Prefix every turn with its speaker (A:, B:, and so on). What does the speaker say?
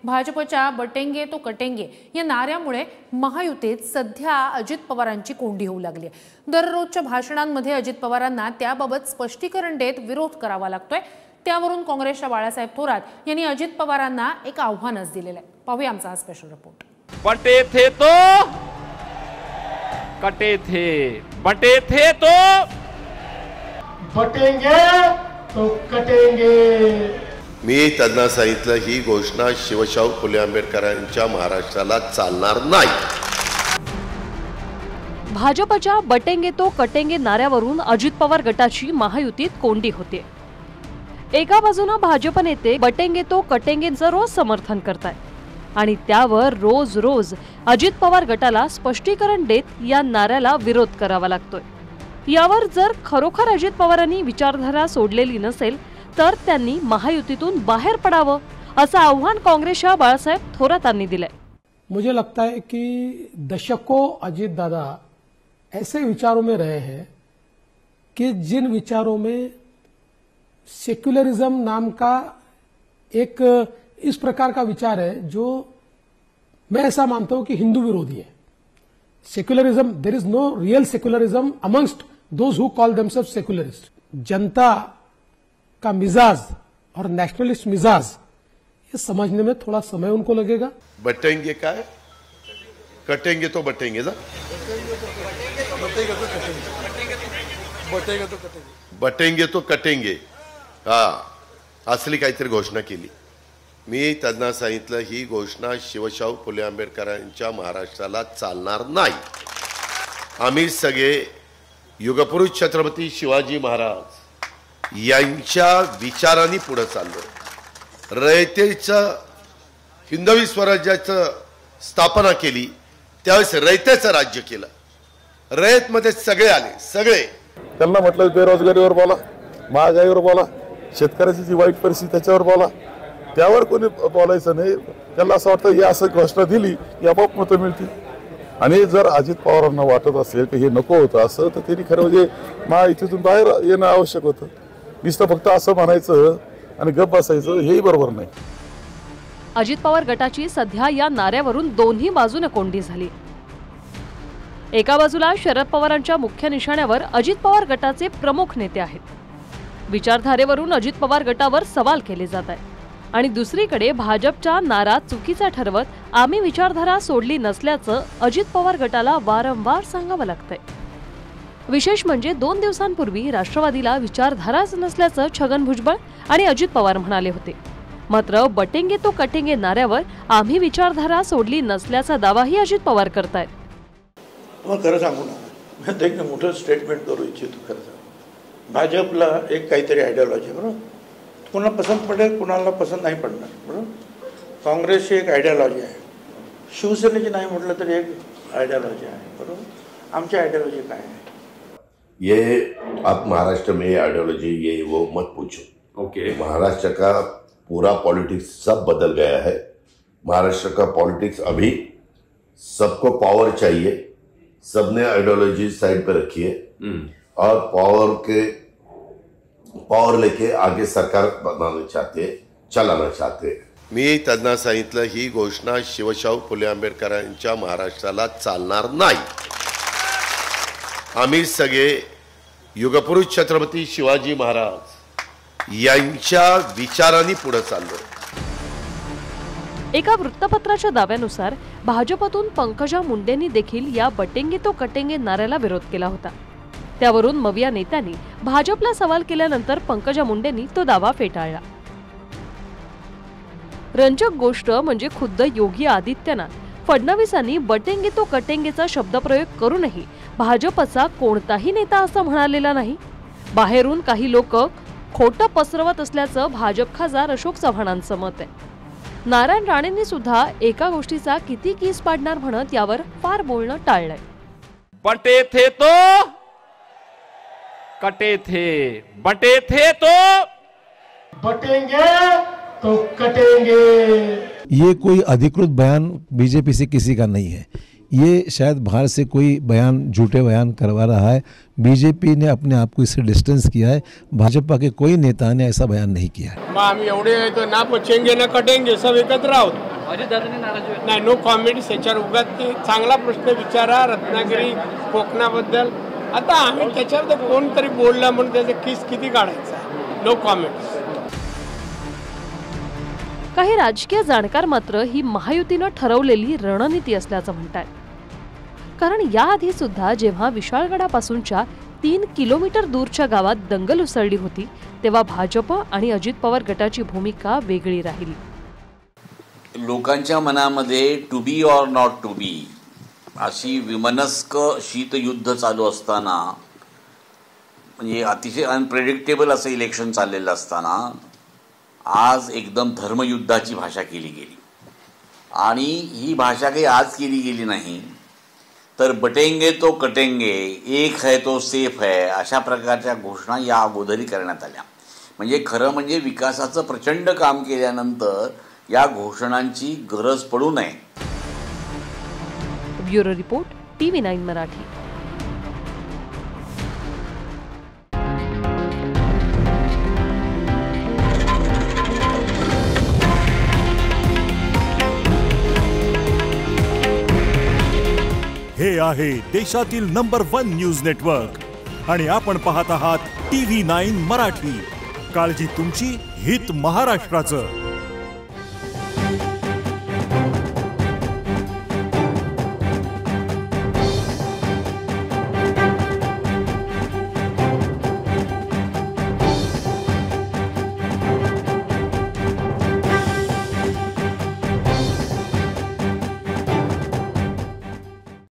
A: भाजपच्या बटेंगे तो कटेंगे या नाऱ्यामुळे महायुतीत सध्या अजित पवारांची कोंडी होऊ लागली आहे। दररोजच्या भाषणांमध्ये अजित पवारांना त्याबाबत स्पष्टीकरण देत विरोध करावा लागतोय। त्यावरून काँग्रेसच्या बाळासाहेब थोरात यांनी अजित पवारांना एक आव्हानच दिलेलं आहे। पाहूया आमचा हा स्पेशल रिपोर्ट।
B: बटे थे तो कटे थे, बटे थे तो
C: बटेंगे तो कटेंगे।
D: मी त्यांना सांगितलं ही घोषणा शिवशाहू फुले आंबेडकरांच्या महाराष्ट्राला चालणार नाही।
E: भाजपच्या बटेंगे तो कटेंगे नाऱ्यावरून अजित पवार गटाची महायुतीत कोंडी होते। एका बाजूने भाजप नेते बटेंगे तो कटेंगेंचं रोज समर्थन करतायत आणि त्यावर रोज रोज अजित पवार गटाला स्पष्टीकरण देत या नाऱ्याला विरोध करावा लागतोय। यावर जर खरोखर अजित पवारांनी विचारधारा सोडलेली नसेल तर त्यांनी महायुतीतून बाहेर पडावं असं आव्हान काँग्रेसच्या बाळासाहेब थोरातांनी दिलंय।
C: मुझे लगता है कि दशकों अजित दादा ऐसे विचारों में रहे हैं कि जिन विचारों में सेक्युलरिज्म नाम का एक इस प्रकार का विचार है जो मैं ऐसा मानता हूं कि हिंदू विरोधी है। Secularism, there is no real secularism amongst those who call themselves secularist. जनता का मिजाज और नेशनलिस्ट मिजाज ये समझने में थोड़ा समय उनको लगेगा।
D: बटेंगे का है, कटेंगे तो बटेंगे ना, बटेंगे तो कटेंगे। असली काहीतरी घोषणा केली। मी त्यांना सांगितलं ही घोषणा शिवशाहू फुले आंबेडकरांच्या महाराष्ट्राला चालणार नाही। आम्ही सगळे युगपुरुष छत्रपती शिवाजी महाराज यांच्या विचारांनी पुढे चाललो। रयतेचं हिंदवी स्वराज्याचं स्थापना केली, त्यावेळेस रयतेचं राज्य केलं। रयतमध्ये सगळे आले, सगळे।
F: त्यांना म्हटलं बेरोजगारीवर बोला, महागाईवर बोला, शेतकऱ्याची जी वाईट परिस्थिती त्याच्यावर बोला, त्यावर कोणी बोलायचं नाही। त्याला असं वाटतं हे असं घोषणा दिली की आपोआप मतं मिळतील। आणि जर अजित पवारांना वाटत असेल की हे नको होतं असं तर त्यांनी खरं म्हणजे महायुतीतून बाहेर येणं आवश्यक होतं। नुसतं फक्त असं म्हणायचं आणि गप्प बसायचं हेही बरोबर नाही।
E: अजित पवार गटाची सध्या या नाऱ्यावरून दोन्ही बाजूने कोंडी झाली। एका बाजूला शरद पवारांच्या मुख्य निशाण्यावर अजित पवार गटाचे प्रमुख नेते आहेत। विचारधारेवरून अजित पवार गटावर सवाल केले जात आहेत आणि दुसरीकडे भाजपचा नारा चुकीचा ठरवत आम्ही विचारधारा सोडली नसल्याचं अजित पवार गटाला वारंवार सांगावं लागतंय। विशेष म्हणजे 2 दिवसांपूर्वी राष्ट्रवादीला विचारधाराच नसल्याचं छगन भुजबळ आणि अजित पवार म्हणाले होते। मात्र बटेंगे तो कटेंगे नाऱ्यावर आम्ही विचारधारा सोडली नसल्याचा दावाही अजित पवार करतायत।
G: मग खरं सांगू ना, मी एक मोठं स्टेटमेंट करू इच्छितो। खरं भाजपला एक काहीतरी आयडियोलॉजी, बरोबर, कुणाला पसंत पडेल, कुणाला पसंत नाही पडणार, बरोबर। काँग्रेसची एक आयडियोलॉजी आहे, शिवसेनेची नाही म्हटलं तरी एक आयडियोलॉजी आहे, बरोबर। आमची आयडियोलॉजी काय आहे?
D: ये आप महाराष्ट्र में आइडियोलॉजी ये वो मत पूछो।
B: ओके,
D: महाराष्ट्र का पूरा पॉलिटिक्स सब बदल गया है। महाराष्ट्र का पॉलिटिक्स अभी सबको पावर चाहिए, सबने आइडियोलॉजी साइड पे रखी है और पावर लेके आगे सरकार बनाना चाहते, चलाना चाहते। मी त्यांना सांगितलं ही घोषणा शिवशाहू फुले आंबेडकरांच्या महाराष्ट्राला चालणार नाही। आम्ही सगळे युगपुरुष छत्रपती शिवाजी महाराज यांच्या विचारांनी पुढे चाललो।
E: एका वृत्तपत्राच्या दाव्यानुसार भाजपतून पंकजा मुंडेंनी देखील या बटेंगे तो कटेंगे नाऱ्याला विरोध केला होता। त्यावरून मविया नेत्यांनी भाजपला सवाल केल्यानंतर पंकजा मुंडेंनी तो दावा फेटाळला। रंजक गोष्ट म्हणजे खुद्द योगी आदित्यनाथ फडणवीसांनी बटेंगे तो कटेंगेचा शब्दप्रयोग करूनही भाजपचा कोणताही नेता असं म्हणालेला नाही। बाहेरून काही लोक खोटं पसरवत असल्याचं भाजप खासदार अशोक चव्हाणांचं मत आहे। नारायण राणेंनी सुद्धा एका गोष्टीचा किती कीस पाडणार म्हणत यावर फार बोलणं टाळलंय।
B: बटे थे तो कटे थे, बटे थे तो
C: बटेंगे तो कटेंगे।
H: ये कोई अधिकृत बयान बीजेपी से किसी का नहीं है। ये शायद बाहर से कोई बयान, झूठे बयान करवा रहा है। बीजेपी ने अपने आप को इससे डिस्टेंस किया है। भाजपा के कोई नेता ने ऐसा बयान नहीं किया है।
I: आम्ही एवढे ना बचेंगे ना कटेंगे, सब एकत्र आहोत। नाही, नो कॉमेंट्स याच्यावर. उगाच ते चांगला प्रश्न विचारा रत्नागिरी कोकणाबद्दल. आता आम्ही त्याच्यावर तर कोणतरी बोलला म्हणून त्याचा किस किती काढायचा. No comments.
E: काही राजकीय जाणकार मात्र ही महायुतीनं ठरवलेली रणनीती असल्याचं म्हणतात. कारण याआधी सुद्धा जेव्हा विशाळगडापासूनच्या 3 किलोमीटर दूरच्या गावात दंगल उसळली होती तेव्हा भाजप आणि अजित पवार गटाची भूमिका वेगळी राहिली.
J: लोकांच्या मनामध्ये to be or not to be अशी विमनस्क शीतयुद्ध चालू असताना, म्हणजे अतिशय अनप्रेडिक्टेबल असं इलेक्शन चाललेलं असताना आज एकदम धर्मयुद्धाची भाषा केली गेली. आणि ही भाषा काही आज केली गेली नाही, तर बटेंगे तो कटेंगे, एक है तो सेफ है, अशा प्रकारच्या घोषणा या अगोदरी करण्यात आल्या. म्हणजे खरं म्हणजे विकासाचं प्रचंड काम केल्यानंतर या घोषणांची गरज पडू नये.
E: Bureau report, TV9 Marathi.
K: हे आहे देशातील नंबर 1 न्यूज नेटवर्क आणि आपण पाहत आहात TV9 मराठी. काळजी तुमची, हित महाराष्ट्राचं.